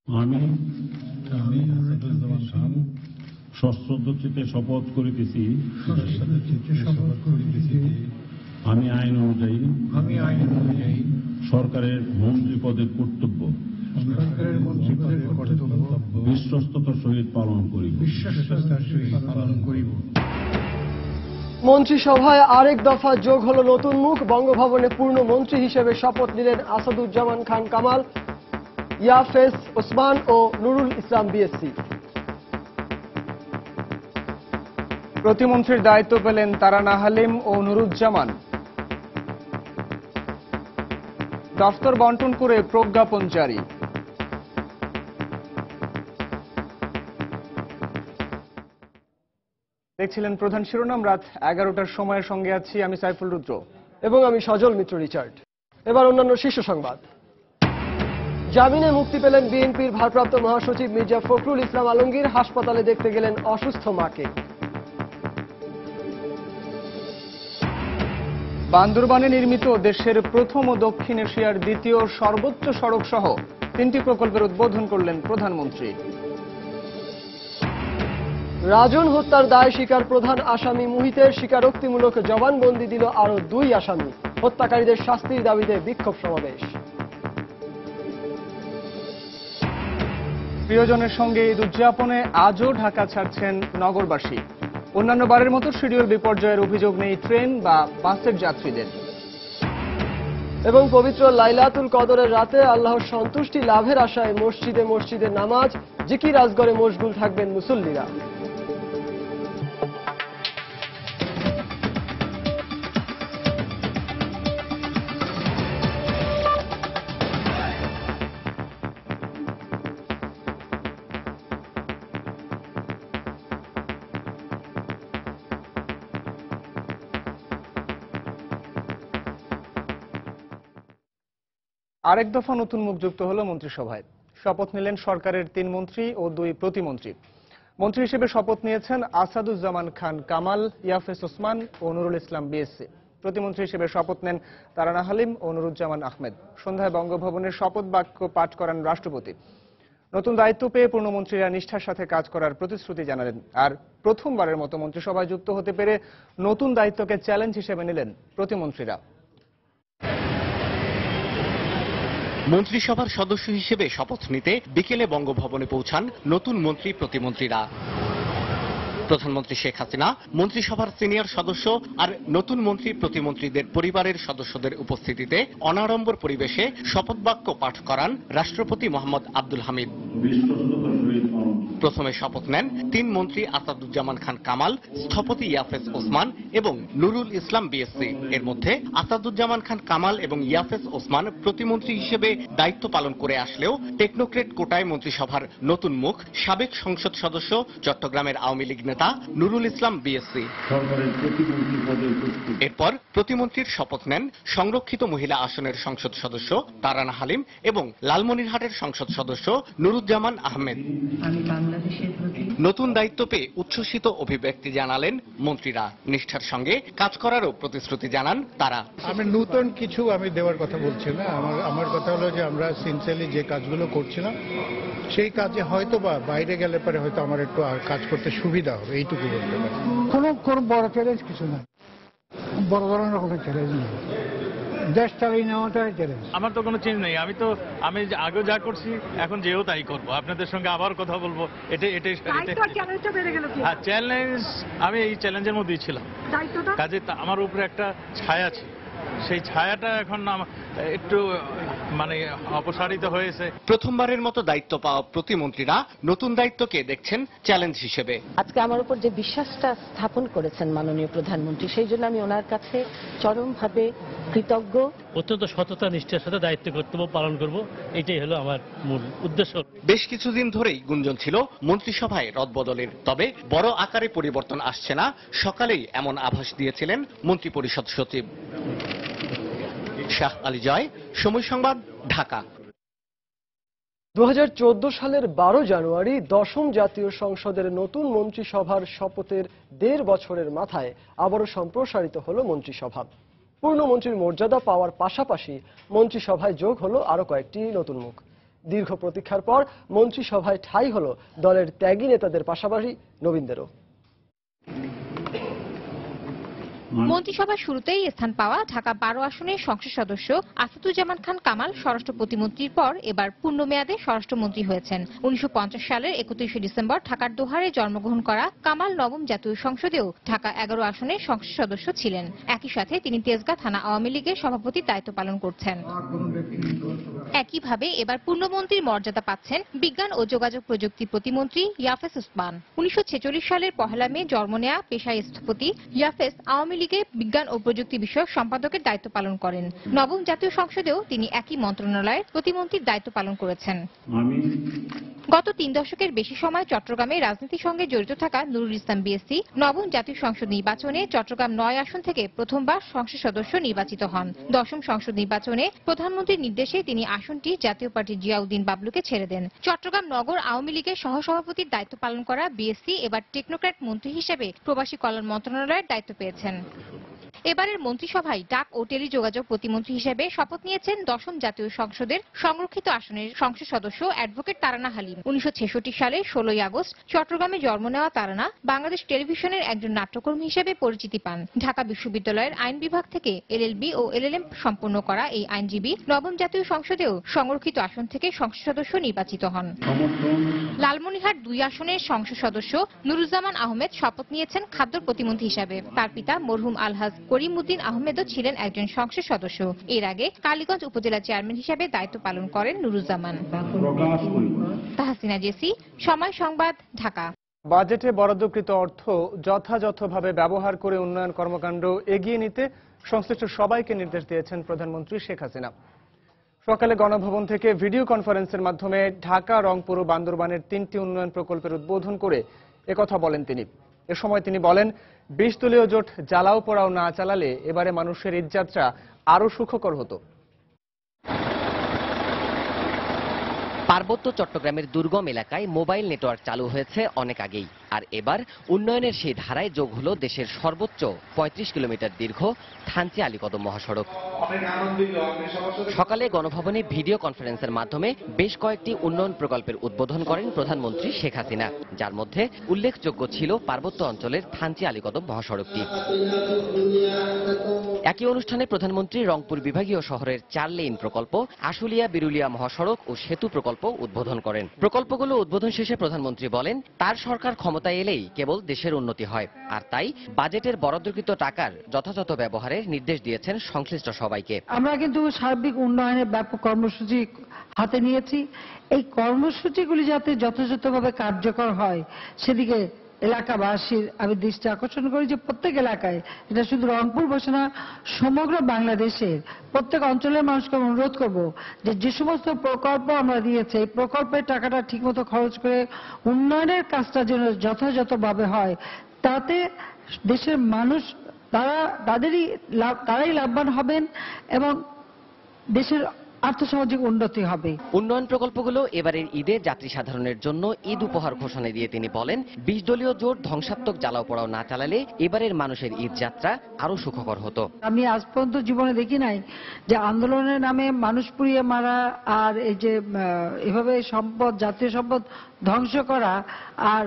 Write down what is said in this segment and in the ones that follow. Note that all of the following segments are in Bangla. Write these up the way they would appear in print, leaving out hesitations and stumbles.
আমি সশ্রদ্ধচিত্তে শপথ করিতেছি, আমি আইন অনুযায়ী সরকারের মন্ত্রী পদের কর্তব্য বিশ্বস্ততার সহিত পালন করিব। মন্ত্রিসভায় আরেক দফা যোগ হল নতুন মুখ। বঙ্গভবনে পূর্ণ মন্ত্রী হিসেবে শপথ নিলেন আসাদুজ্জামান খান কামাল, ইয়াফেস ওসমান ও নুরুল ইসলাম বিএসসি। প্রতিমন্ত্রীর দায়িত্ব পেলেন তারানা হালিম ও নুরুজ্জামান। দফতর বন্টন করে প্রজ্ঞাপন জারি। দেখছিলেন প্রধান শিরোনাম। রাত 11টার সময়ের সঙ্গে আছি আমি সাইফুল রুদ্র এবং আমি সজল মিত্র রিচার্ড। এবার অন্যান্য শীর্ষ সংবাদ। জামিনে মুক্তি পেলেন বিএনপির ভারপ্রাপ্ত মহাসচিব মির্জা ফখরুল ইসলাম আলমগীর। হাসপাতালে দেখতে গেলেন অসুস্থ মাকে। বান্দরবানে নির্মিত দেশের প্রথম ও দক্ষিণ এশিয়ার দ্বিতীয় সর্বোচ্চ সড়ক সহ 3টি প্রকল্পের উদ্বোধন করলেন প্রধানমন্ত্রী। রাজন হত্যার দায় স্বীকার প্রধান আসামি মুহিতের। স্বীকারোক্তিমূলক জবানবন্দি দিল আরো 2 আসামি। হত্যাকারীদের শাস্তির দাবিতে বিক্ষোভ সমাবেশ। প্রিয়জনের সঙ্গে ঈদ উদযাপনে আজও ঢাকা ছাড়ছেন নগরবাসী। অন্যান্য বারের মতো শিডিউল বিপর্যয়ের অভিযোগ নেই ট্রেন বা বাসের যাত্রীদের। এবং পবিত্র লাইলাতুল কদরের রাতে আল্লাহর সন্তুষ্টি লাভের আশায় মসজিদে মসজিদে নামাজ, জিকির আজগরে মশগুল থাকবেন মুসল্লিরা। আরেক দফা নতুন মুখ যুক্ত হল মন্ত্রিসভায়। শপথ নিলেন সরকারের 3 মন্ত্রী ও 2 প্রতিমন্ত্রী। মন্ত্রী হিসেবে শপথ নিয়েছেন আসাদুজ্জামান খান কামাল, ইয়াফেস ওসমান ও নুরুল ইসলাম বিএসসি। প্রতিমন্ত্রী হিসেবে শপথ নেন তারানা হালিম ও নুরুজ্জামান আহমেদ। সন্ধ্যায় বঙ্গভবনের শপথ বাক্য পাঠ করান রাষ্ট্রপতি। নতুন দায়িত্ব পেয়ে পূর্ণমন্ত্রীরা নিষ্ঠার সাথে কাজ করার প্রতিশ্রুতি জানালেন। আর প্রথমবারের মতো মন্ত্রিসভায় যুক্ত হতে পেরে নতুন দায়িত্বকে চ্যালেঞ্জ হিসেবে নিলেন প্রতিমন্ত্রীরা। মন্ত্রিসভার সদস্য হিসেবে শপথ নিতে বিকেলে বঙ্গভবনে পৌঁছান নতুন মন্ত্রী প্রতিমন্ত্রীরা। প্রধানমন্ত্রী শেখ হাসিনা, মন্ত্রিসভার সিনিয়র সদস্য আর নতুন মন্ত্রী প্রতিমন্ত্রীদের পরিবারের সদস্যদের উপস্থিতিতে অনাড়ম্বর পরিবেশে শপথ বাক্য পাঠ করান রাষ্ট্রপতি মোহাম্মদ আব্দুল হামিদ। প্রথমে শপথ নেন 3 মন্ত্রী আসাদুজ্জামান খান কামাল, স্থপতি ইয়াফেস ওসমান এবং নুরুল ইসলাম বিএসসি। এর মধ্যে আসাদুজ্জামান খান কামাল এবং ইয়াফেস ওসমান প্রতিমন্ত্রী হিসেবে দায়িত্ব পালন করে আসলেও টেকনোক্রেট কোটায় মন্ত্রিসভার নতুন মুখ সাবেক সংসদ সদস্য চট্টগ্রামের আওয়ামী লীগ নেতা নুরুল ইসলাম বিএসসি। এরপর প্রতিমন্ত্রীর শপথ নেন সংরক্ষিত মহিলা আসনের সংসদ সদস্য তারানা হালিম এবং লালমনিরহাটের সংসদ সদস্য নুরুজ্জামান আহমেদ। নতুন দায়িত্ব পেয়ে উচ্ছ্বসিত অভিব্যক্তি জানালেন মন্ত্রীরা। নিষ্ঠার সঙ্গে কাজ করারও প্রতিশ্রুতি জানান তারা। আমি নতুন কিছু দেওয়ার কথা বলছি না। আমার কথা হলো যে আমরা সিনসিয়ারলি যে কাজগুলো করছিলাম সেই কাজে হয়তো বা বাইরে গেলে পরে হয়তো আমার একটু কাজ করতে সুবিধা হবে, এইটুকু বলতে পারি। কোনো বড় চ্যালেঞ্জ কিছু না, বড় ধরনের কোনো চ্যালেঞ্জ নেই। দেশ চালিয়ে নেওয়াটাই চ্যালেঞ্জ। আমার তো কোনো চেঞ্জ নেই। আমি আগেও যা করছি এখন যেও তাই করবো। আপনাদের সঙ্গে আবার কথা বলবো। চ্যালেঞ্জ, আমি এই চ্যালেঞ্জের মধ্যেই ছিলাম। কাজে আমার উপরে একটা ছায়া ছিল, সেই ছায়াটা এখন একটু অপসারিত হয়েছে। প্রথমবারের মতো দায়িত্ব পাওয়া প্রতিমন্ত্রীরা নতুন দায়িত্বকে দেখছেন চ্যালেঞ্জ হিসেবে। আজকে আমার উপর যে বিশ্বাসটা স্থাপন করেছেন মাননীয় প্রধানমন্ত্রী, সেই জন্য আমি ওনার কাছে চরমভাবে কৃতজ্ঞ। অত্যন্ত সততা নিষ্ঠার সাথে দায়িত্ব কর্তব্য পালন করব, এটাই হলো আমার মূল উদ্দেশ্য। বেশ কিছুদিন ধরেই গুঞ্জন ছিল মন্ত্রিসভায় রদবদলের, তবে বড় আকারে পরিবর্তন আসছে না। সকালেই এমন আভাস দিয়েছিলেন মন্ত্রিপরিষদ সচিব। শাহ আলী জয়, সময় সংবাদ, ঢাকা। 2014 সালের 12 জানুয়ারি 10ম জাতীয় সংসদের নতুন মন্ত্রিসভার শপথের 1.5 বছরের মাথায় আবারও সম্প্রসারিত হল মন্ত্রিসভা। পূর্ণ মন্ত্রীর মর্যাদা পাওয়ার পাশাপাশি মন্ত্রিসভায় যোগ হলো আরো কয়েকটি নতুন মুখ। দীর্ঘ প্রতীক্ষার পর মন্ত্রিসভায় ঠাঁই হল দলের ত্যাগী নেতাদের পাশাপাশি নবীনদেরও। মন্ত্রিসভার শুরুতেই স্থান পাওয়া ঢাকা 12 আসনের সংসদ সদস্য আসাদুজ্জামান খান কামাল স্বরাষ্ট্র প্রতিমন্ত্রীর পর এবার পূর্ণ মেয়াদে স্বরাষ্ট্রমন্ত্রী হয়েছেন। 1950 সালের 31শে ডিসেম্বর ঢাকার দোহারে জন্মগ্রহণ করা কামাল নবম জাতীয় সংসদেও ঢাকা 11 আসনের সংসদ সদস্য ছিলেন। একই সাথে তিনি তেজগাঁ থানা আওয়ামী লীগের সভাপতির দায়িত্ব পালন করছেন। একইভাবে এবার পূর্ণমন্ত্রীর মর্যাদা পাচ্ছেন বিজ্ঞান ও যোগাযোগ প্রযুক্তি প্রতিমন্ত্রী ইয়াফেস ওসমান। 1946 সালের 1 মে জন্ম নেয়া পেশায় স্থপতি ইয়াফেস আওয়ামী লীগের বিজ্ঞান ও প্রযুক্তি বিষয়ক সম্পাদকের দায়িত্ব পালন করেন। নবম জাতীয় সংসদেও তিনি একই মন্ত্রণালয়ের প্রতিমন্ত্রীর দায়িত্ব পালন করেছেন। গত 3 দশকের বেশি সময় চট্টগ্রামে রাজনীতির সঙ্গে জড়িত থাকা নুরুল ইসলাম বিএসসি নবম জাতীয় সংসদ নির্বাচনে চট্টগ্রাম 9 আসন থেকে প্রথমবার সংসদ সদস্য নির্বাচিত হন। 10ম সংসদ নির্বাচনে প্রধানমন্ত্রীর নির্দেশে তিনি আসনটি জাতীয় পার্টি জিয়াউদ্দিন বাবলুকে ছেড়ে দেন। চট্টগ্রাম নগর আওয়ামী লীগের সহসভাপতির দায়িত্ব পালন করা বিএসসি এবার টেকনোক্র্যাট মন্ত্রী হিসেবে প্রবাসী কল্যাণ মন্ত্রণালয়ের দায়িত্ব পেয়েছেন। এবারের মন্ত্রিসভায় ডাক ও টেলিযোগাযোগ প্রতিমন্ত্রী হিসেবে শপথ নিয়েছেন 10ম জাতীয় সংসদের সংরক্ষিত আসনের সংসদ সদস্য অ্যাডভোকেট তারানা হালিম। 1966 সালের 16ই আগস্ট চট্টগ্রামে জন্ম নেওয়া তারানা বাংলাদেশ টেলিভিশনের একজন নাট্যকর্মী হিসেবে পরিচিতি পান। ঢাকা বিশ্ববিদ্যালয়ের আইন বিভাগ থেকে এলএলবি ও এলএলএম সম্পন্ন করা এই আইনজীবী নবম জাতীয় সংসদেও সংরক্ষিত আসন থেকে সংসদ সদস্য নির্বাচিত হন। লালমনিরহাট 2 আসনের সংসদ সদস্য নুরুজ্জামান আহমেদ শপথ নিয়েছেন খাদ্য প্রতিমন্ত্রী হিসেবে। তার পিতা মরহুম আলহাজ করিমউদ্দিন আহমেদও ছিলেন একজন সংসদ সদস্য। এর আগে কালীগঞ্জ উপজেলা চেয়ারম্যান হিসেবে দায়িত্ব পালন করেন নুরুজ্জামান। তাহসিনা জেসি, সময় সংবাদ, ঢাকা। বাজেটে বরাদ্দকৃত অর্থ যথাযথভাবে ব্যবহার করে উন্নয়ন কর্মকাণ্ড এগিয়ে নিতে সংশ্লিষ্ট সবাইকে নির্দেশ দিয়েছেন প্রধানমন্ত্রী শেখ হাসিনা। সকালে গণভবন থেকে ভিডিও কনফারেন্সের মাধ্যমে ঢাকা, রংপুর ও বান্দরবানের 3টি উন্নয়ন প্রকল্পের উদ্বোধন করে একথা বলেন তিনি। এ সময় তিনি বলেন, 20 দলীয় জোট জ্বালাও পোড়াও না চালালে এবারে মানুষের ঈদযাত্রা আরো সুখকর হতো। পার্বত্য চট্টগ্রামের দুর্গম এলাকায় মোবাইল নেটওয়ার্ক চালু হয়েছে অনেক আগেই, আর এবার উন্নয়নের সেই ধারায় যোগ হলো দেশের সর্বোচ্চ 35 কিলোমিটার দীর্ঘ থানচি আলীকদম মহাসড়ক। সকালে গণভবনে ভিডিও কনফারেন্সের মাধ্যমে বেশ কয়েকটি উন্নয়ন প্রকল্পের উদ্বোধন করেন প্রধানমন্ত্রী শেখ হাসিনা, যার মধ্যে উল্লেখযোগ্য ছিল পার্বত্য অঞ্চলের থানচি আলীকদম মহাসড়কটি। একই অনুষ্ঠানে প্রধানমন্ত্রী রংপুর বিভাগীয় শহরের 4 লেন প্রকল্প, আশুলিয়া বিরুলিয়া মহাসড়ক ও সেতু প্রকল্প উদ্বোধন করেন। প্রকল্পগুলো উদ্বোধন শেষে প্রধানমন্ত্রী বলেন, তার সরকার ক্ষমতায় এলেই কেবল দেশের উন্নতি হয়, আর তাই বাজেটের বরাদ্দকৃত টাকার যথাযথ ব্যবহারের নির্দেশ দিয়েছেন সংশ্লিষ্ট সবাইকে। আমরা কিন্তু সার্বিক উন্নয়নের ব্যাপক কর্মসূচি হাতে নিয়েছি। এই কর্মসূচিগুলি যাতে যথাযথভাবে কার্যকর হয় সেদিকে এলাকাবাসীর আমি দৃষ্টি আকর্ষণ করি যে প্রত্যেক এলাকায়, এটা শুধু রংপুর বসে না, সমগ্র বাংলাদেশের প্রত্যেক অঞ্চলের মানুষকে অনুরোধ করব যে যে সমস্ত প্রকল্প আমরা দিয়েছি এই প্রকল্পের টাকাটা ঠিকমতো খরচ করে উন্নয়নের কাজটা যেন যথাযথভাবে হয়, তাতে দেশের মানুষ তারাই লাভবান হবেন এবং দেশের আর্থসামাজিক উন্নতি হবে। উন্নয়ন প্রকল্পগুলো এবারের ঈদে যাত্রী সাধারণের জন্য ঈদ উপহার ঘোষণা দিয়ে তিনি বলেন, 20 দলীয় জোট ধ্বংসাত্মক জ্বালাও পোড়াও না চালালে এবারের মানুষের ঈদ যাত্রা আরো সুখকর হতো। আমি আজ পর্যন্ত জীবনে দেখি নাই যে আন্দোলনের নামে মানুষ পুড়িয়ে মারা আর এই যে এভাবে সম্পদ, জাতীয় সম্পদ ধ্বংস করা আর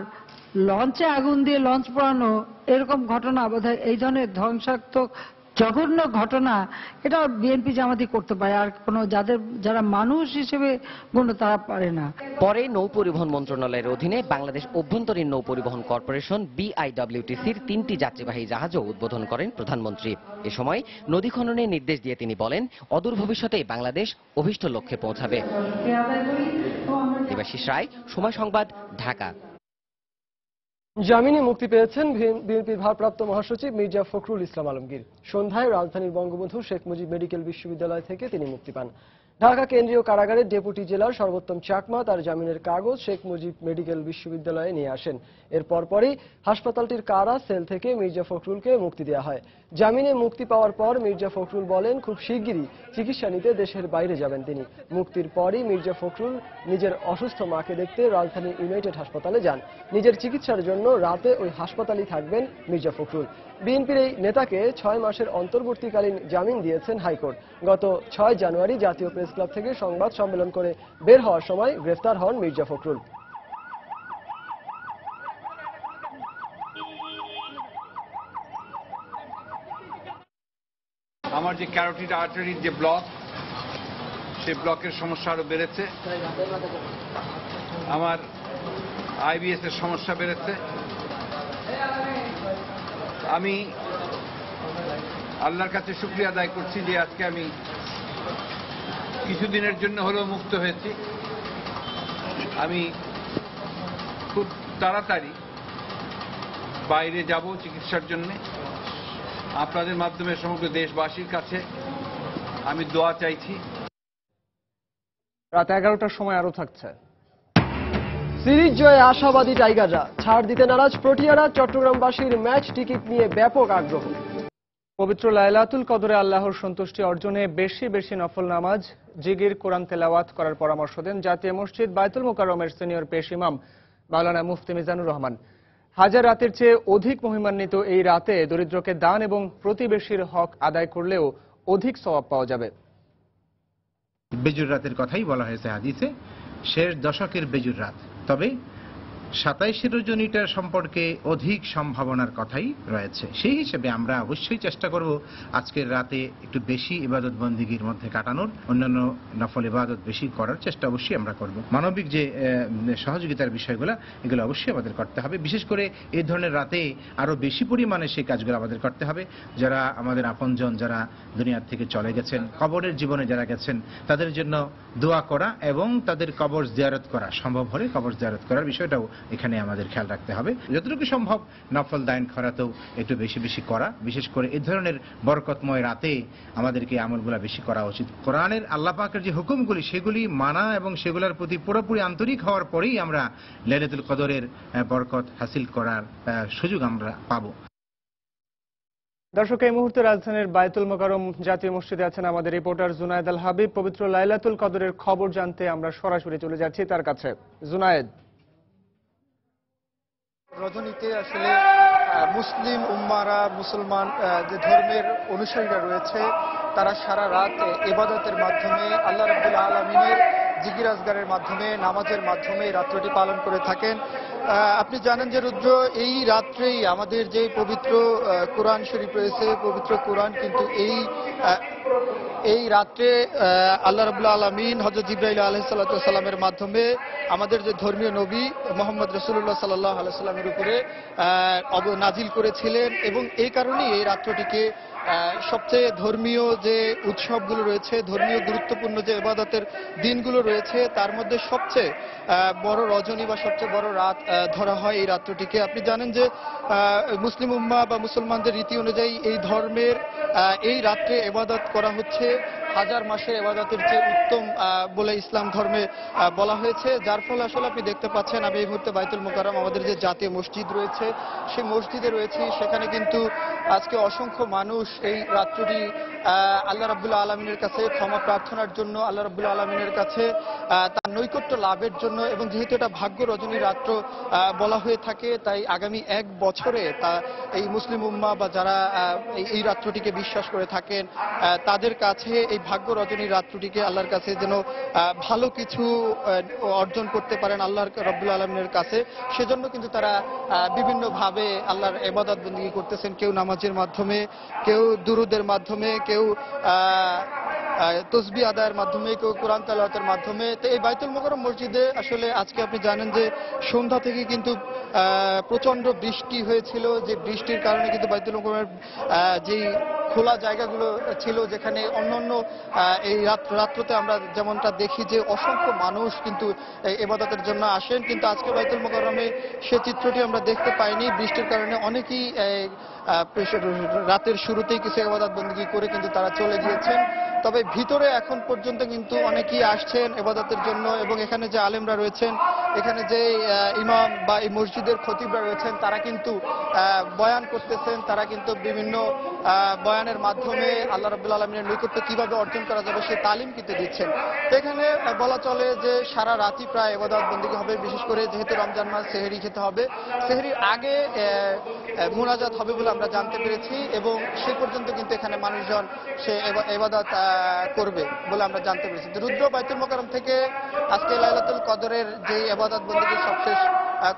লঞ্চে আগুন দিয়ে লঞ্চ পোড়ানো, এরকম ঘটনা বোধহয় এই ধরনের ধ্বংসাত্মক জঘন্য ঘটনা এটা বিএনপি জামাতি করতে পারে, আর কোনো যারা মানুষ হিসেবে গণ্য তারা পারে না। পরে নৌ পরিবহন মন্ত্রণালয়ের অধীনে বাংলাদেশ অভ্যন্তরীণ নৌ পরিবহন কর্পোরেশন BIWTCর 3টি যাত্রীবাহী জাহাজও উদ্বোধন করেন প্রধানমন্ত্রী। এ সময় নদী খননের নির্দেশ দিয়ে তিনি বলেন, অদূর ভবিষ্যতে বাংলাদেশ অভীষ্ট লক্ষ্যে পৌঁছাবে। দেবাশিস রায়, সময় সংবাদ, ঢাকা। জামিনে মুক্তি পেয়েছেন বিএনপির ভারপ্রাপ্ত মহাসচিব মির্জা ফখরুল ইসলাম আলমগীর। সন্ধ্যায় রাজধানীর বঙ্গবন্ধু শেখ মুজিব মেডিকেল বিশ্ববিদ্যালয় থেকে তিনি মুক্তি পান। ঢাকা কেন্দ্রীয় কারাগারের ডেপুটি জেলার সর্বোত্তম চাকমা তার জামিনের কাগজ শেখ মুজিব মেডিকেল বিশ্ববিদ্যালয়ে নিয়ে আসেন। এর পরপরই হাসপাতালটির কারা সেল থেকে মির্জা ফখরুলকে মুক্তি দেওয়া হয়। জামিনে মুক্তি পাওয়ার পর মির্জা ফখরুল বলেন খুব শিগগিরই চিকিৎসা নিতে দেশের বাইরে যাবেন তিনি। মুক্তির পরই মির্জা ফখরুল নিজের অসুস্থ মাকে দেখতে রাজধানীর ইউনাইটেড হাসপাতালে যান। নিজের চিকিৎসার জন্য রাতে ওই হাসপাতালেই থাকবেন মির্জা ফখরুল। বিএনপির এই নেতাকে 6 মাসের অন্তর্বর্তীকালীন জামিন দিয়েছেন হাইকোর্ট। গত 6 জানুয়ারি জাতীয় প্রেস ক্লাব থেকে সংবাদ সম্মেলন করে বের হওয়ার সময় গ্রেফতার হন মির্জা ফখরুল। আমার যে ক্যারোটিড আর্টারির যে ব্লক, সেই ব্লকের সমস্যা আরো বেড়েছে। আমার আইবিএস এর সমস্যা বেড়েছে। আমি আল্লাহর কাছে শুকরিয়া আদায় করছি যে আজকে আমি কিছুদিনের জন্য হলেও মুক্ত হয়েছি। আমি খুব তাড়াতাড়ি বাইরে যাব চিকিৎসার জন্য। আপনাদের মাধ্যমে সমগ্র দেশবাসীর কাছে আমি দোয়া চাইছি। রাত 11টার সময় আরো থাকছে। সিরিজ জয়ে আশাবাদী টাইগাররা, ছাড় দিতে নারাজ প্রোটিয়ারা। চট্টগ্রামবাসীর ম্যাচ টিকিট নিয়ে ব্যাপক আগ্রহ। পবিত্র লাইলাতুল কদরে আল্লাহর সন্তুষ্টি অর্জনে বেশি বেশি নফল নামাজ, জিগির, কোরআন তেলাওয়াত করার পরামর্শ দেন জাতীয় মসজিদ বায়তুল মোকাররমের সিনিয়র পেশ ইমাম মাওলানা মুফতি মিজানুর রহমান। হাজার রাতের চেয়ে অধিক মহিমান্বিত এই রাতে দরিদ্রকে দান এবং প্রতিবেশীর হক আদায় করলেও অধিক সওয়াব পাওয়া যাবে। বেজুর রাতের কথাই বলা হয়েছে হাদিসে, শেষ দশকের বেজুর রাত। তবে 27 রজনীটার সম্পর্কে অধিক সম্ভাবনার কথাই রয়েছে। সেই হিসেবে আমরা অবশ্যই চেষ্টা করব আজকের রাতে একটু বেশি ইবাদত বন্দিগির মধ্যে কাটানোর, অন্যান্য নফল ইবাদত বেশি করার চেষ্টা অবশ্যই আমরা করব। মানবিক যে সহযোগিতার বিষয়গুলো, এগুলো অবশ্যই আমাদের করতে হবে। বিশেষ করে এই ধরনের রাতে আরো বেশি পরিমাণে সেই কাজগুলো আমাদের করতে হবে। যারা আমাদের আপনজন, যারা দুনিয়ার থেকে চলে গেছেন, কবরের জীবনে যারা গেছেন, তাদের জন্য দোয়া করা এবং তাদের কবর জিয়ারত করা, সম্ভব হলে কবর জিয়ারত করার বিষয়টাও এখানে আমাদের খেয়াল রাখতে হবে। যতটুকু সম্ভব নফল দান খয়রাতেও একটু বেশি বেশি করা, বিশেষ করে এই ধরনের বরকতময় রাতে আমাদেরকে আমলগুলা বেশি করা উচিত। কোরআনের আল্লাহ পাকের যে হুকুমগুলি, সেগুলি মানা এবং সেগুলোর প্রতি পুরোপুরি আন্তরিক হওয়ার পরেই আমরা লাইলাতুল কদরের বরকত হাসিল করার সুযোগ আমরা পাবো। দর্শক, এই মুহূর্তে রাজধানীর বায়তুল মোকাররম জাতীয় মসজিদে আছেন আমাদের রিপোর্টার জুনায়েদ আল হাবিব। পবিত্র লাইলাতুল কদরের খবর জানতে আমরা সরাসরি চলে যাচ্ছি তার কাছে। জুনায়েদ, রজনীতে আসলে মুসলিম উম্মারা, মুসলমান যে ধর্মের অনুসারীরা রয়েছে, তারা সারা রাত ইবাদতের মাধ্যমে, আল্লাহ রাব্বুল আলামিনের জিকির আজগারের মাধ্যমে, নামাজের মাধ্যমে এই রাত্রটি পালন করে থাকেন। আপনি জানেন যে রুদ্র, এই রাত্রেই আমাদের যে পবিত্র কোরআন শরীফ রয়েছে, পবিত্র কোরআন কিন্তু এই রাত্রে আল্লাহ রাব্বুল আলামিন হযরত জিবরাইল আলাইহিস সালামের মাধ্যমে আমাদের যে ধর্মীয় নবী মুহাম্মদ রাসূলুল্লাহ সাল্লাল্লাহু আলাইহি সাল্লামের উপরে নাজিল করেছিলেন। এবং এই কারণেই এই রাত্রটিকে সবচেয়ে ধর্মীয় যে উৎসবগুলো রয়েছে, ধর্মীয় গুরুত্বপূর্ণ যে ইবাদতের দিনগুলো রয়েছে, তার মধ্যে সবচেয়ে বড় রজনী বা সবচেয়ে বড় রাত ধরা হয় এই রাত্রটিকে। আপনি জানেন যে মুসলিম উম্মাহ বা মুসলমানদের রীতি অনুযায়ী এই ধর্মের এই রাত্রে ইবাদত করা হচ্ছে হাজার মাসের ইবাদতের চেয়ে উত্তম বলে ইসলাম ধর্মে বলা হয়েছে। যার ফলে আসলে আপনি দেখতে পাচ্ছেন, আমি এই মুহূর্তে বায়তুল মোকাররম আমাদের যে জাতীয় মসজিদ রয়েছে সেই মসজিদে রয়েছি। সেখানে কিন্তু আজকে অসংখ্য মানুষ এই রাত্রটি আল্লাহ রাব্বুল আলামিনের কাছে ক্ষমা প্রার্থনার জন্য, আল্লাহ রাব্বুল আলামিনের কাছে তার নৈকট্য লাভের জন্য, এবং যেহেতু এটা ভাগ্য রজনী রাত্র বলা হয়ে থাকে, তাই আগামী 1 বছরে এই মুসলিম উম্মাহ বা যারা এই রাত্রটিকে বিশ্বাস করে থাকেন, তাদের কাছে এই ভাগ্য রজনী রাত্রটিকে আল্লাহর কাছে যেন ভালো কিছু অর্জন করতে পারেন আল্লাহ রাব্বুল আলামিনের কাছে, সেজন্য কিন্তু তারা বিভিন্নভাবে আল্লাহর ইবাদত বন্দেগী করতেছেন। কেউ নামাজের মাধ্যমে, কেউ দুরুদের মাধ্যমে, কেউ তসবিহ আদায়ের মাধ্যমে, কেউ কোরআন তেলাওয়াতের মাধ্যমে। তো এই বায়তুল মোকাররম মসজিদে আসলে আজকে আপনি জানেন যে সন্ধ্যা থেকে কিন্তু প্রচন্ড বৃষ্টি হয়েছিল, যে বৃষ্টির কারণে কিন্তু বায়তুল মোকাররমের যেই খোলা জায়গাগুলো ছিল, যেখানে অন্যান্য এই রাত্রতে আমরা যেমনটা দেখি যে অসংখ্য মানুষ কিন্তু ইবাদতের জন্য আসেন, কিন্তু আজকে বায়তুল মোকাররমে সে চিত্রটি আমরা দেখতে পাইনি। বৃষ্টির কারণে অনেকেই রাতের শুরুতেই কিছু ইবাদত বন্দেগী করে কিন্তু তারা চলে গিয়েছেন। তবে ভিতরে এখন পর্যন্ত কিন্তু অনেকেই আসছেন ইবাদতের জন্য, এবং এখানে যে আলেমরা রয়েছেন এখানে যে ইমাম বা এই মসজিদের খতিবরা রয়েছেন তারা কিন্তু বয়ান করতেছেন, তারা কিন্তু বিভিন্ন বয়ানের মাধ্যমে আল্লাহ রাব্বুল আলামিনের নৈকট্য কিভাবে অর্জন করা যাবে সেই তালিম কিন্তু দিচ্ছেন। এখানে বলা চলে যে সারা রাতই প্রায় ইবাদত বন্দেগী হবে, বিশেষ করে যেহেতু রমজান মাস সেহরি খেতে হবে, সেহরির আগে মুনাজাত হবে বলে আমরা জানতে পেরেছি এবং সে পর্যন্ত কিন্তু এখানে মানুষজন সে ইবাদত করবে বলে আমরা জানতে পেরেছি। রুদ্র, বাইতুল মোকাররম থেকে আজকে লাইলাতুল কদরের যে ইবাদত বন্দেগীর সবশেষ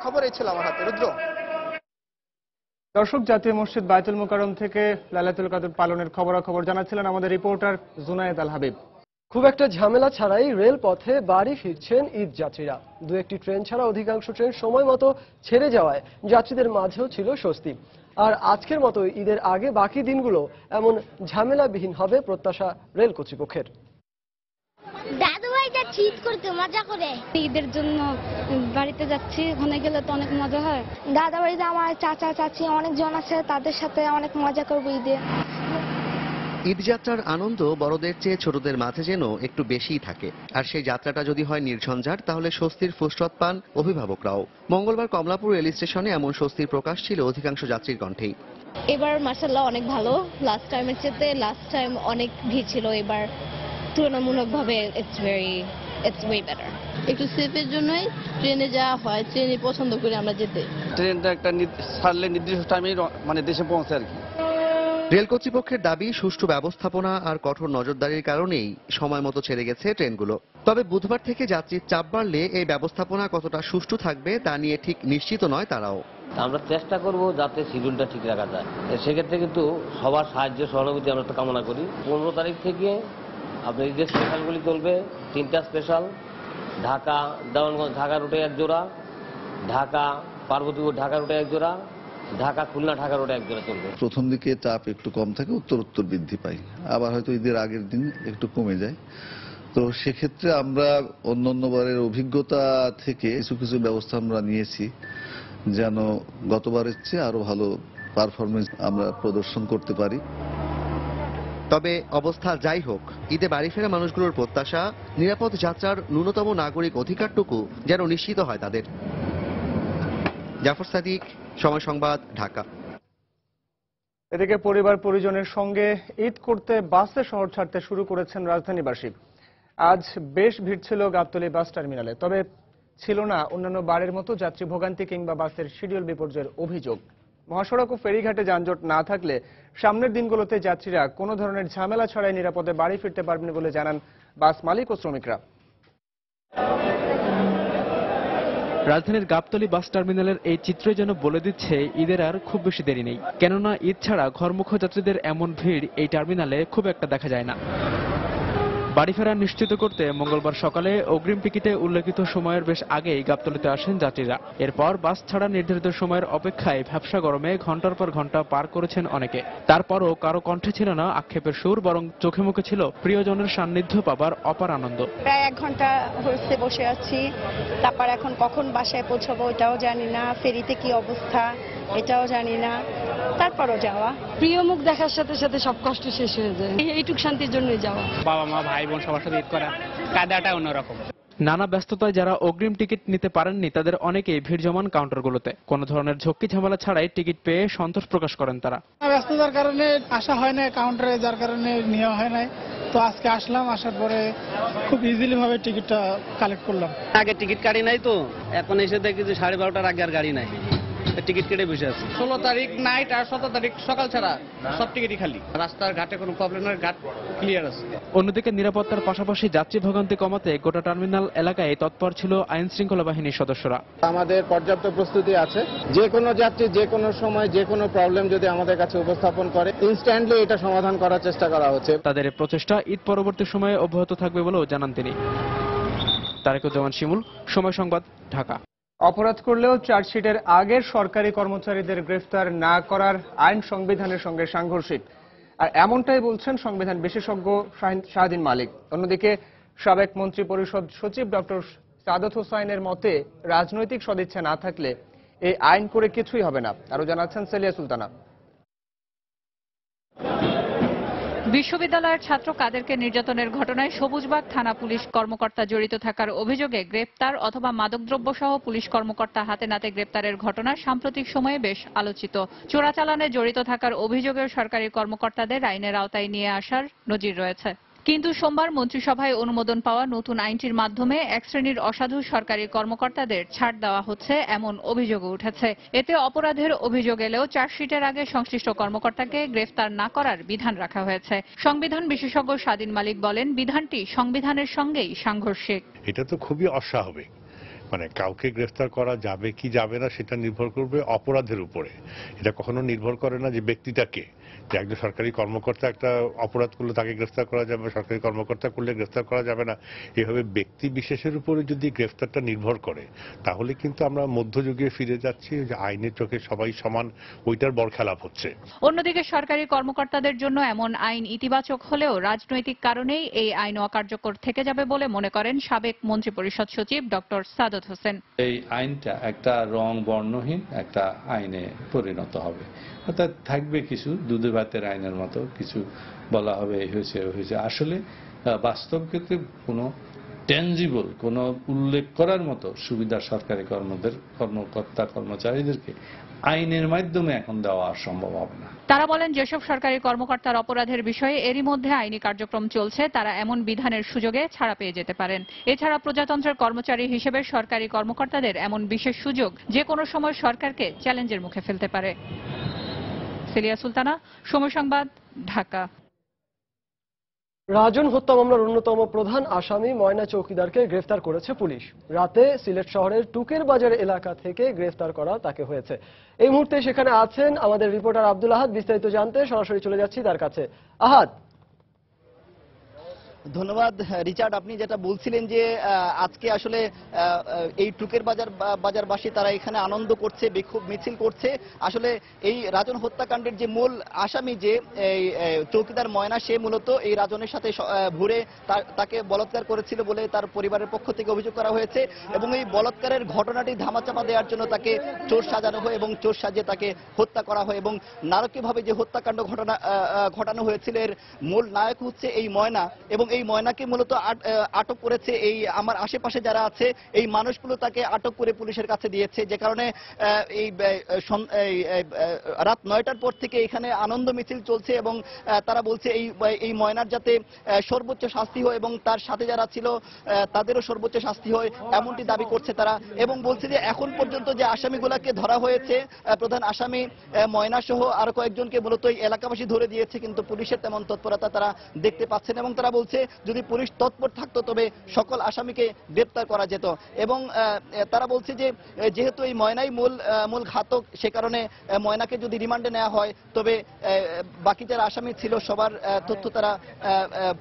খবর এই ছিল আমার হাতে। রুদ্র। দর্শক, জাতীয় মসজিদ বাইতুল মোকাররম থেকে লাইলাতুল কদর পালনের খবরাখবর জানাচ্ছিলেন আমাদের রিপোর্টার জুনায়েদ আল হাবিব। খুব একটা ঝামেলা ছাড়াই রেল পথে বাড়ি ফিরছেন ঈদ যাত্রীরা। দু একটি ট্রেন ছাড়া অধিকাংশ ট্রেন সময় মতো ছেড়ে যাওয়ায় যাত্রীদের মাঝেও ছিল স্বস্তি। আর আজকের মতো ঈদের আগে বাকি দিনগুলো এমন ঝামেলাবিহীন হবে প্রত্যাশা রেল কর্তৃপক্ষের। দাদু ভাই যাচ্ছি ঈদ করতে, মজা করে। ঈদের জন্য বাড়িতে যাচ্ছি, ওখানে গেলে তো অনেক মজা হয়। দাদা বাড়িতে আমার চাচা চাচি অনেকজন আছে, তাদের সাথে অনেক মজা করবো ঈদে। ঈদযাত্রার আনন্দ বড়দের চেয়ে ছোটদের মাঝে যেন একটু বেশিই থাকে। আর সেই যাত্রাটা যদি হয় নির্ঝঞ্ঝাট, তাহলে স্বস্তির ফুসরত পান অভিভাবকরাও। মঙ্গলবার কমলাপুর রেল স্টেশনে এমন স্বস্তির প্রকাশ ছিল অধিকাংশ যাত্রীর কণ্ঠেই। এবার মাশাআল্লাহ অনেক ভালো, লাস্ট টাইমের চেয়ে লাস্ট টাইম অনেক ভিড় ছিল, এবার তুলনামূলকভাবে ইটস ওয়ে বেটার। একটু সেফের জন্যই ট্রেনে যাওয়া হয়, ট্রেনে পছন্দ করি আমরা যেতে। ট্রেনটা একটা ছাড়লে নির্দিষ্ট টাইমে মানে দেশে পৌঁছে আর কি। রেল কর্তৃপক্ষের দাবি, সুষ্ঠু ব্যবস্থাপনা আর কঠোর নজরদারির কারণেই সময় মতো ছেড়ে গেছে ট্রেনগুলো। তবে বুধবার থেকে যাত্রীর চাপ বাড়লে এই ব্যবস্থাপনা কতটা সুষ্ঠু থাকবে তা নিয়ে ঠিক নিশ্চিত নয় তারাও। আমরা চেষ্টা করব যাতে শিডিউলটা ঠিক রাখা যায়। সেক্ষেত্রে কিন্তু সবার সাহায্য সহানুভূতি আমরা কামনা করি। 15 তারিখ থেকে আপনার যে স্পেশালগুলি চলবে, 3টা স্পেশাল, ঢাকা দেওয়ানগঞ্জ ঢাকা রুটে 1 জোড়া, ঢাকা পার্বতীপুর ঢাকা রুটে 1 জোড়া, ঢাকা খুলনা ঢাকা রোডে 1 জোড়া চলবে। প্রথম দিকে চাপ একটু কম থাকে, উত্তর বৃদ্ধি পাই, আবার হয়তো ঈদের আগের দিন একটু কমে যায়। তো সেক্ষেত্রে আমরা অন্যান্যবারের অভিজ্ঞতা থেকে কিছু ব্যবস্থা আমরা নিয়েছি যেন গতবারের চেয়ে আরো ভালো পারফরমেন্স আমরা প্রদর্শন করতে পারি। তবে অবস্থা যাই হোক, ঈদে বাড়ি ফেরা মানুষগুলোর প্রত্যাশা, নিরাপদ যাত্রার ন্যূনতম নাগরিক অধিকারটুকু যেন নিশ্চিত হয় তাদের। জাফর সাদিক, সময় সংবাদ, ঢাকা। এদিকে পরিবার পরিজনের সঙ্গে ঈদ করতে বাসে শহর ছাড়তে শুরু করেছেন রাজধানীবাসী। আজ বেশ ভিড় ছিল গাবতলী বাস টার্মিনালে, তবে ছিল না অন্যান্য বারের মতো যাত্রী ভোগান্তি কিংবা বাসের শিডিউল বিপর্যয়ের অভিযোগ। মহাসড়ক ও ফেরিঘাটে যানজট না থাকলে সামনের দিনগুলোতে যাত্রীরা কোনো ধরনের ঝামেলা ছাড়াই নিরাপদে বাড়ি ফিরতে পারবেন বলে জানান বাস মালিক ও শ্রমিকরা। রাজধানীর গাবতলী বাস টার্মিনালের এই চিত্রই যেন বলে দিচ্ছে ঈদের আর খুব বেশি দেরি নেই। কেননা ঈদ ছাড়া ঘরমুখ যাত্রীদের এমন ভিড় এই টার্মিনালে খুব একটা দেখা যায় না। বাড়ি ফেরা নিশ্চিত করতে মঙ্গলবার সকালে অগ্রিম টিকিটে উল্লেখিত সময়ের বেশ আগেই গাবতলীতে আসেন যাত্রীরা। এরপর বাস ছাড়া নির্ধারিত সময়ের অপেক্ষায় ভ্যাপসা গরমে ঘন্টার পর ঘন্টা পার করেছেন অনেকে। তারপরও কারো কণ্ঠে ছিল না আক্ষেপের সুর, বরং চোখে মুখে ছিল প্রিয়জনের সান্নিধ্য পাবার অপার আনন্দ। প্রায় 1 ঘন্টা হয়েছে বসে আছি, তারপর এখন কখন বাসায় পৌঁছাবো এটাও জানি না, ফেরিতে কি অবস্থা এটাও জানি না, তারপরও যাওয়া। প্রিয় মুখ দেখার সাথে সাথে সব কষ্ট শেষ হয়ে যায়, এইটুক শান্তির জন্যই যাওয়া। বাবা মা ভাই বোন সবার সাথে ঈদ করা কায়দাটা অন্যরকম। নানা ব্যস্ততায় যারা অগ্রিম টিকিট নিতে পারেননি তাদের অনেকেই ভিড় জমান কাউন্টারগুলোতে। কোনো ধরনের ঝক্কি ঝামেলা ছাড়াই টিকিট পেয়ে সন্তোষ প্রকাশ করেন তারা। ব্যস্ততার কারণে আসা হয় না কাউন্টারে, যার কারণে নেওয়া হয় নাই। তো আজকে আসলাম, আসার পরে খুব ইজিলি ভাবে টিকিটটা কালেক্ট করলাম। আগে টিকিট কাটি নাই, তো এখন এসে দেখি যে 12:30টার আগে আর গাড়ি নাই, টিকিট কেটে বসে আছে। 16 তারিখ নাইট আর 17 তারিখ সকাল ছাড়া সব টিকিটই খালি। রাস্তার ঘাটে কোনো প্রবলেম নেই, ঘাট ক্লিয়ার আছে। অন্যদিকে নিরাপত্তার পাশাপাশি যাত্রী ভোগান্তি কমাতে গোটা টার্মিনাল এলাকায় তৎপর ছিল আইন শৃঙ্খলা বাহিনীর সদস্যরা। আমাদের পর্যাপ্ত প্রস্তুতি আছে, যে কোনো যাত্রী যে কোনো সময় যে কোনো প্রবলেম যদি আমাদের কাছে উপস্থাপন করে ইনস্ট্যান্টলি এটা সমাধান করার চেষ্টা করা হচ্ছে। তাদের প্রচেষ্টা ঈদ পরবর্তী সময়ে অব্যাহত থাকবে বলেও জানান তিনি। তারেকুজ্জামান শিমুল, সময় সংবাদ, ঢাকা। অপরাধ করলেও চার্জশিটের আগের সরকারি কর্মচারীদের গ্রেফতার না করার আইন সংবিধানের সঙ্গে সাংঘর্ষিক, আর এমনটাই বলছেন সংবিধান বিশেষজ্ঞ শাহদিন মালিক। অন্যদিকে সাবেক মন্ত্রী পরিষদ সচিব ডক্টর সাদত হোসাইনের মতে রাজনৈতিক সদিচ্ছা না থাকলে এই আইন করে কিছুই হবে না। আরো জানাচ্ছেন সেলিয়া সুলতানা। বিশ্ববিদ্যালয়ের ছাত্র কাদেরকে নির্যাতনের ঘটনায় সবুজবাগ থানা পুলিশ কর্মকর্তা জড়িত থাকার অভিযোগে গ্রেপ্তার অথবা মাদকদ্রব্য সহ পুলিশ কর্মকর্তা হাতে নাতে গ্রেপ্তারের ঘটনা সাম্প্রতিক সময়ে বেশ আলোচিত। চোরাচালানে জড়িত থাকার অভিযোগে সরকারি কর্মকর্তাদের আইনের আওতায় নিয়ে আসার নজির রয়েছে। কিন্তু সোমবার মন্ত্রিসভায় অনুমোদন পাওয়া নতুন আইনটির মাধ্যমে এক শ্রেণীর অসাধু সরকারি কর্মকর্তাদের ছাড় দেওয়া হচ্ছে এমন অভিযোগও উঠেছে। এতে অপরাধের অভিযোগ এলেও চার্জশিটের আগে সংশ্লিষ্ট কর্মকর্তাকে গ্রেফতার না করার বিধান রাখা হয়েছে। সংবিধান বিশেষজ্ঞ স্বাধীন মালিক বলেন, বিধানটি সংবিধানের সঙ্গেই সাংঘর্ষিক। এটা তো খুবই অস্বাভাবিক। মানে কাউকে গ্রেফতার করা যাবে কি যাবে না সেটা নির্ভর করবে অপরাধের উপরে। এটা কখনো নির্ভর করে না যে ব্যক্তিটাকে, যে একজন সরকারি কর্মকর্তা একটা অপরাধ করলে তাকে গ্রেফতার করা যাবে, সরকারি কর্মকর্তা করলে গ্রেফতার করা যাবে না। এভাবে ব্যক্তি বিশেষের উপরে যদি গ্রেফতারটা নির্ভর করে তাহলে কিন্তু আমরা মধ্যযুগে ফিরে যাচ্ছি, যে আইনের চোখে সবাই সমান, ওইটার বরখেলাপ হচ্ছে। অন্যদিকে সরকারি কর্মকর্তাদের জন্য এমন আইন ইতিবাচক হলেও রাজনৈতিক কারণেই এই আইন অকার্যকর থেকে যাবে বলে মনে করেন সাবেক মন্ত্রিপরিষদ সচিব ডক্টর সাদত হোসেন। এই আইনটা একটা রং বর্ণহীন একটা আইনে পরিণত হবে, অর্থাৎ থাকবে কিছু দুধে ভাতের আইনের মতো কিছু বলা হবে এই হয়েছে ওই হয়েছে। আসলে বাস্তব ক্ষেত্রে কোনো টেনজিবল কোনো উল্লেখ করার মতো সুবিধা সরকারি কর্মকর্তা কর্মচারীদেরকে আইনের মাধ্যমে এখন দেওয়া সম্ভব হবে না। তারা বলেন, যেসব সরকারি কর্মকর্তার অপরাধের বিষয়ে এরই মধ্যে আইনি কার্যক্রম চলছে তারা এমন বিধানের সুযোগে ছাড়া পেয়ে যেতে পারেন। এছাড়া প্রজাতন্ত্রের কর্মচারী হিসেবে সরকারি কর্মকর্তাদের এমন বিশেষ সুযোগ যে কোনো সময় সরকারকে চ্যালেঞ্জের মুখে ফেলতে পারে। সেলিয়া সুলতানা, সময় সংবাদ, ঢাকা। রাজন হত্যা মামলার অন্যতম প্রধান আসামি ময়না চৌকিদারকে গ্রেফতার করেছে পুলিশ। রাতে সিলেট শহরের টুকের বাজার এলাকা থেকে গ্রেফতার করা তাকে হয়েছে। এই মুহূর্তে সেখানে আছেন আমাদের রিপোর্টার আব্দুল আহাদ। বিস্তারিত জানতে সরাসরি চলে যাচ্ছি তার কাছে। আহাদ। ধন্যবাদ রিচার্ড, আপনি যেটা বলছিলেন যে আজকে আসলে এই টুকের বাজারবাসী তারা এখানে আনন্দ করছে, বিক্ষোভ মিছিল করছে। আসলে এই রাজন হত্যাকাণ্ডের যে মূল আসামি যে এই চৌকিদার ময়না, সে মূলত এই রাজনের সাথে ঘুরে তাকে বলাৎকার করেছিল বলে তার পরিবারের পক্ষ থেকে অভিযোগ করা হয়েছে এবং এই বলাৎকারের ঘটনাটি ধামাচাপা দেওয়ার জন্য তাকে চোর সাজানো হয় এবং চোর সাজিয়ে তাকে হত্যা করা হয় এবং নারকীয়ভাবে যে হত্যাকাণ্ড ঘটানো হয়েছিল এর মূল নায়ক হচ্ছে এই ময়না এবং এই ময়নাকে মূলত আটক করেছে এই আমার আশেপাশে যারা আছে এই মানুষগুলো তাকে আটক করে পুলিশের কাছে দিয়েছে, যে কারণে এই রাত 9টার পর থেকে এখানে আনন্দ মিছিল চলছে এবং তারা বলছে এই ময়নার যাতে সর্বোচ্চ শাস্তি হয় এবং তার সাথে যারা ছিল তাদেরও সর্বোচ্চ শাস্তি হয় এমনটি দাবি করছে তারা এবং বলছে যে এখন পর্যন্ত যে আসামিগুলোকে ধরা হয়েছে, প্রধান আসামি ময়না সহ আরো কয়েকজনকে মূলত এই এলাকাবাসী ধরে দিয়েছে, কিন্তু পুলিশের তেমন তৎপরতা তারা দেখতে পাচ্ছেন এবং তারা বলছে যদি পুলিশ তৎপর থাকতো তবে সকল আসামিকে গ্রেপ্তার করা যেত এবং তারা বলছে যে যেহেতু এই ময়নাই মূল ঘাতক, সে কারণে ময়নাকে যদি রিমান্ডে নেওয়া হয় তবে বাকি যারা আসামি ছিল সবার তথ্য তারা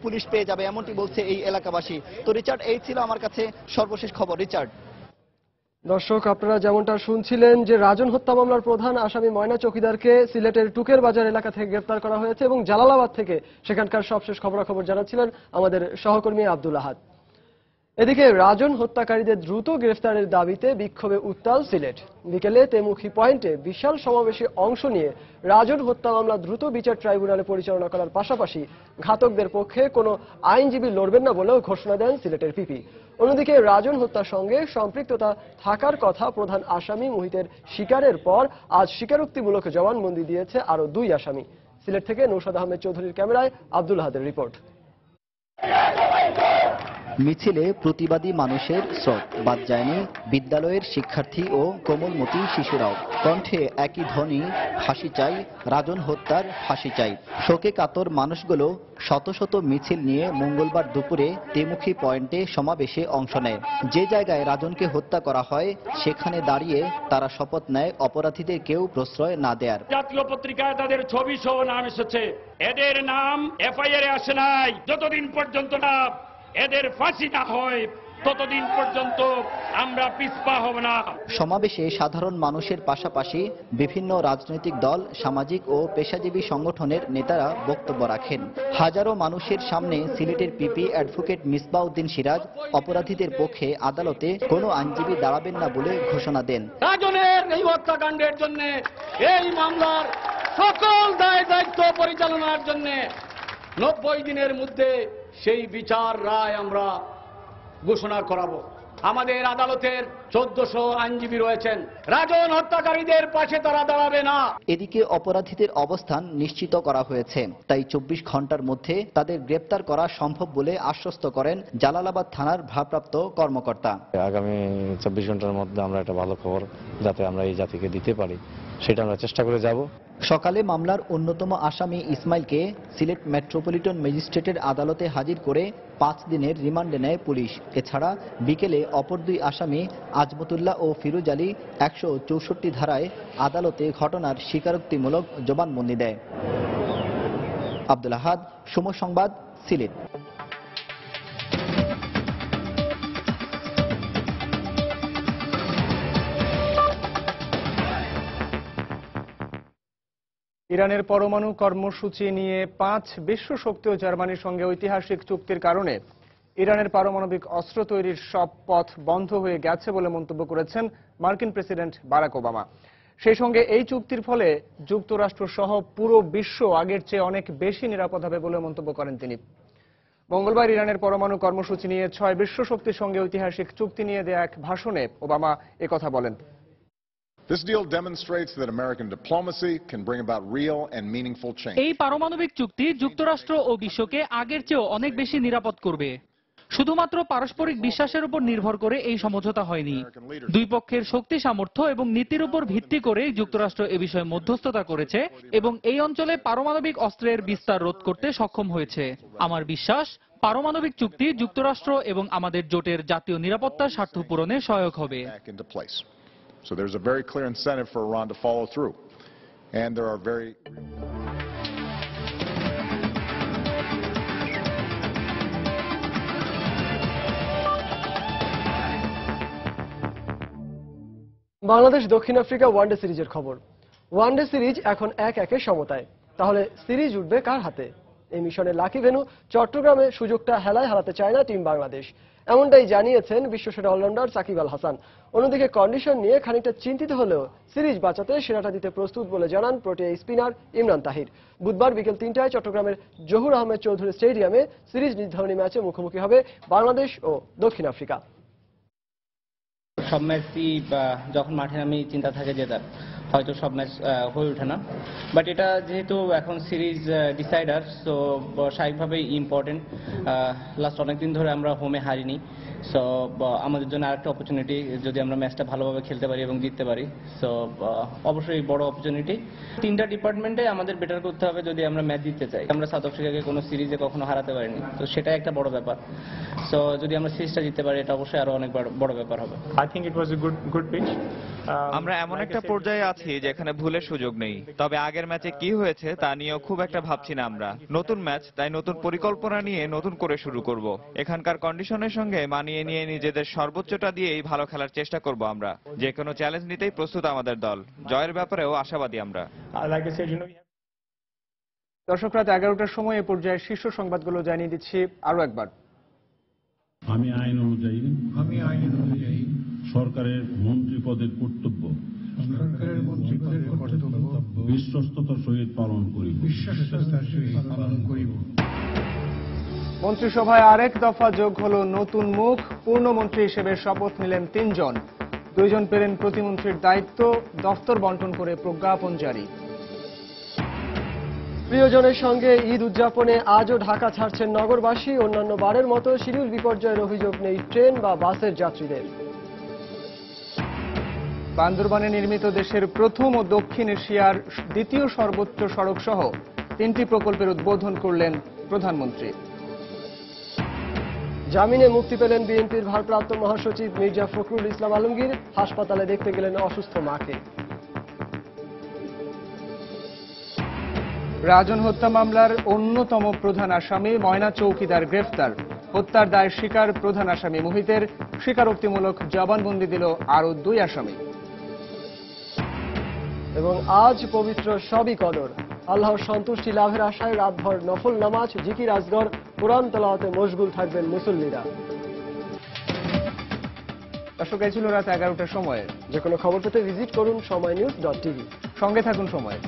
পুলিশ পেয়ে যাবে, এমনটি বলছে এই এলাকাবাসী। তো রিচার্ড, এই ছিল আমার কাছে সর্বশেষ খবর। রিচার্ড। দর্শক, আপনারা যেমনটা শুনছিলেন যে রাজন হত্যা মামলার প্রধান আসামি ময়না চৌকিদারকে সিলেটের টুকের বাজার এলাকা থেকে গ্রেফতার করা হয়েছে এবং জালালাবাদ থেকে সেখানকার সবশেষ খবরাখবর জানাচ্ছিলেন আমাদের সহকর্মী আব্দুল আহাদ। এদিকে রাজন হত্যাকারীদের দ্রুত গ্রেফতারের দাবিতে বিক্ষোভে উত্তাল সিলেট। বিকেলে তেমুখী পয়েন্টে বিশাল সমাবেশে অংশ নিয়ে রাজন হত্যা মামলা দ্রুত বিচার ট্রাইব্যুনালে পরিচালনা করার পাশাপাশি ঘাতকদের পক্ষে কোনো আইনজীবী লড়বেন না বলেও ঘোষণা দেন সিলেটের পিপি। অন্যদিকে রাজন হত্যার সঙ্গে সম্পৃক্ততা থাকার কথা প্রধান আসামি মুহিতের স্বীকারের পর আজ স্বীকারোক্তিমূলক জবানবন্দি দিয়েছে আরো 2 আসামি। সিলেট থেকে নৌশাদ আহমেদ চৌধুরীর ক্যামেরায় আব্দুল আহাদের রিপোর্ট। মিছিলে প্রতিবাদী মানুষের স্রোত, বাদ যায়নি বিদ্যালয়ের শিক্ষার্থী ও কোমলমতি শিশুরাও। কণ্ঠে একই ধ্বনি, ফাঁসি চাই, রাজন হত্যার ফাঁসি চাই। শোকে কাতর মানুষগুলো শত শত মিছিল নিয়ে মঙ্গলবার দুপুরে তেমুখী পয়েন্টে সমাবেশে অংশ নেয়। যে জায়গায় রাজনকে হত্যা করা হয় সেখানে দাঁড়িয়ে তারা শপথ নেয় অপরাধীদের কেউ প্রশ্রয় না দেয়ার। জাতীয় পত্রিকায় তাদের ছবি সহ নাম এসেছে, এদের নাম এফআইআর এ আসে নাই। যতদিন পর্যন্ত না এদের ফাঁসি না হয় ততদিন পর্যন্ত আমরা পিছপা হব না। সমাবেশে সাধারণ মানুষের পাশাপাশি বিভিন্ন রাজনৈতিক দল, সামাজিক ও পেশাজীবী সংগঠনের নেতারা বক্তব্য রাখেন। হাজারো মানুষের সামনে সিলেটের পিপি অ্যাডভোকেট মিসবাউদ্দিন সিরাজ অপরাধীদের পক্ষে আদালতে কোনো আইনজীবী দাঁড়াবেন না বলে ঘোষণা দেন। রাজনের এই হত্যাকাণ্ডের জন্য এই মামলার সকল দায় দায়িত্ব পরিচালনার জন্য 90 দিনের মধ্যে সেই বিচার রায় আমরা ঘোষণা করাবো। আমাদের আদালতের 1400 আইনজীবী রয়েছেন, রাজন হত্যাকারীদের পাশে তারা দাঁড়াবে না। এদিকে অপরাধীদের অবস্থান নিশ্চিত করা হয়েছে, তাই 24 ঘন্টার মধ্যে তাদের গ্রেপ্তার করা সম্ভব বলে আশ্বস্ত করেন জালালাবাদ থানার ভারপ্রাপ্ত কর্মকর্তা। আগামী 24 ঘন্টার মধ্যে আমরা একটা ভালো খবর যাতে আমরা এই জাতিকে দিতে পারি সেটা আমরা চেষ্টা করে যাব। সকালে মামলার অন্যতম আসামি ইসমাইলকে সিলেট মেট্রোপলিটন ম্যাজিস্ট্রেটের আদালতে হাজির করে 5 দিনের রিমান্ডে নেয় পুলিশ। এছাড়া বিকেলে অপর 2 আসামি আজমতুল্লাহ ও ফিরোজ আলী 164 ধারায় আদালতে ঘটনার স্বীকারোক্তিমূলক জবানবন্দি দেয়। আব্দুল আহাদ, সময় সংবাদ, সিলেট। ইরানের পরমাণু কর্মসূচি নিয়ে 5 বিশ্ব শক্তি ও জার্মানির সঙ্গে ঐতিহাসিক চুক্তির কারণে ইরানের পারমাণবিক অস্ত্র তৈরির সব পথ বন্ধ হয়ে গেছে বলে মন্তব্য করেছেন মার্কিন প্রেসিডেন্ট বারাক ওবামা। সেই সঙ্গে এই চুক্তির ফলে যুক্তরাষ্ট্র সহ পুরো বিশ্ব আগের চেয়ে অনেক বেশি নিরাপদ হবে বলে মন্তব্য করেন তিনি। মঙ্গলবার ইরানের পরমাণু কর্মসূচি নিয়ে 6 বিশ্ব শক্তির সঙ্গে ঐতিহাসিক চুক্তি নিয়ে দেয়া এক ভাষণে ওবামা একথা বলেন। This deal demonstrates that American diplomacy can bring about real and meaningful change. এই পারমাণবিক চুক্তি যুক্তরাষ্ট্র ও বিশ্বকে আগের চেয়েও অনেক বেশি নিরাপদ করবে। শুধুমাত্র পারস্পরিক বিশ্বাসের উপর নির্ভর করে এই সমঝোতা হয়নি। দুই পক্ষের শক্তি সামর্থ্য এবং নীতির উপর ভিত্তি করে যুক্তরাষ্ট্র এ বিষয়ে মধ্যস্থতা করেছে এবং এই অঞ্চলে পারমাণবিক অস্ত্রের বিস্তার রোধ করতে সক্ষম হয়েছে। আমার বিশ্বাস পারমাণবিক চুক্তি যুক্তরাষ্ট্র এবং আমাদের জোটের জাতীয় নিরাপত্তার স্বার্থ পূরণে সহায়ক হবে। So there's a very clear incentive for Iran to follow through. And there are very Bangladesh দক্ষিণ আফ্রিকা ওয়ানডে সিরিজের খবর। ওয়ানডে সিরিজ এখন 1-1 সমতায়। তাহলে সিরিজ উঠবে কার হাতে? এই মিশনে লাকি ভেন্যু চট্টগ্রামে সুযোগটা হেলায় হারাতে চায় না টিম বাংলাদেশ। এমনটাই জানিয়েছেন বিশ্বসেরা অলরাউন্ডার সাকিব আল হাসান। অন্যদিকে কন্ডিশন নিয়ে খানিকটা চিন্তিত হলেও সিরিজ বাঁচাতে সেরাটা দিতে প্রস্তুত বলে জানান প্রোটিয়া স্পিনার ইমরান তাহির। বুধবার বিকেল 3টায় চট্টগ্রামের জহুর আহমেদ চৌধুরী স্টেডিয়ামে সিরিজ নির্ধারণী ম্যাচে মুখোমুখি হবে বাংলাদেশ ও দক্ষিণ আফ্রিকা। সব ম্যাচই যখন মাঠে নামি চিন্তা থাকে যে হয়তো সব ম্যাচ হয়ে ওঠে না, বাট এটা যেহেতু এখন সিরিজ ডিসাইডার, সো স্বাভাবিকভাবেই ইম্পর্টেন্ট। লাস্ট অনেকদিন ধরে আমরা হোমে হারিনি, সো আমাদের জন্য আরেকটা অপরচুনিটি যদি আমরা ম্যাচটা ভালোভাবে খেলতে পারি এবং জিততে পারি, সো অবশ্যই বড় অপরচুনিটি। 3টা ডিপার্টমেন্টে আমাদের বেটার করতে হবে যদি আমরা ম্যাচ জিততে চাই। আমরা সাউথ আফ্রিকাকে কোনো সিরিজে কখনো হারাতে পারিনি, তো সেটাই একটা বড় ব্যাপার। সো যদি আমরা সিরিজটা জিততে পারি এটা অবশ্যই আরো অনেক বড় ব্যাপার হবে। I think it was a good pitch. আমরা এমন একটা পর্যায়ে আছি যেখানে ভুলের সুযোগ নেই। তবে আগের ম্যাচে কি হয়েছে তা নিয়েও খুব একটা ভাবছি না আমরা। নতুন ম্যাচ, তাই নতুন পরিকল্পনা নিয়ে নতুন করে শুরু করব। এখানকার কন্ডিশনের সঙ্গে মানিয়ে নিয়ে নিজেদের সর্বোচ্চটা দিয়েই ভালো খেলার চেষ্টা করব আমরা। যে কোনো চ্যালেঞ্জ নিতেই প্রস্তুত আমাদের দল। জয়ের ব্যাপারেও আশাবাদী আমরা। দর্শক, রাত 11টার সময় এ পর্যায়ে শীর্ষ সংবাদগুলো জানিয়ে দিচ্ছি আরো একবার। আমি আইন অনুযায়ী সরকারের মন্ত্রী পদের কর্তব্য বিশ্বস্ততার সহিত পালন করিব। মন্ত্রিসভায় আরেক দফা যোগ হলো নতুন মুখ। পূর্ণমন্ত্রী হিসেবে শপথ নিলেন 3 জন। 2 জন পেলেন প্রতিমন্ত্রীর দায়িত্ব। দফতর বন্টন করে প্রজ্ঞাপন জারি। প্রিয়জনের সঙ্গে ঈদ উদযাপনে আজও ঢাকা ছাড়ছেন নগরবাসী। অন্যান্য বারের মতো শিডিউল বিপর্যয়ের অভিযোগ নেই ট্রেন বা বাসের যাত্রীদের। বান্দরবানে নির্মিত দেশের প্রথম ও দক্ষিণ এশিয়ার দ্বিতীয় সর্বোচ্চ সড়ক সহ 3টি প্রকল্পের উদ্বোধন করলেন প্রধানমন্ত্রী। জামিনে মুক্তি পেলেন বিএনপির ভারপ্রাপ্ত মহাসচিব মির্জা ফখরুল ইসলাম আলমগীর। হাসপাতালে দেখতে গেলেন অসুস্থ মাকে। রাজন হত্যা মামলার অন্যতম প্রধান আসামি ময়না চৌকিদার গ্রেফতার। হত্যার দায় স্বীকার প্রধান আসামি মুহিতের। স্বীকারোক্তিমূলক জবানবন্দি দিল আরও 2 আসামি। এবং আজ পবিত্র সবই কদর। আল্লাহর সন্তুষ্টি লাভের আশায় রাতভর নফল নামাজ, জিকির আজগর, কোরআন তেলাওয়াতে মশগুল থাকবেন মুসল্লিরা। দর্শক, এই ছিল রাত 11টার সময়ে। যে কোনো খবর পেতে ভিজিট করুন সময়নিউজ.tv। সঙ্গে থাকুন সময়।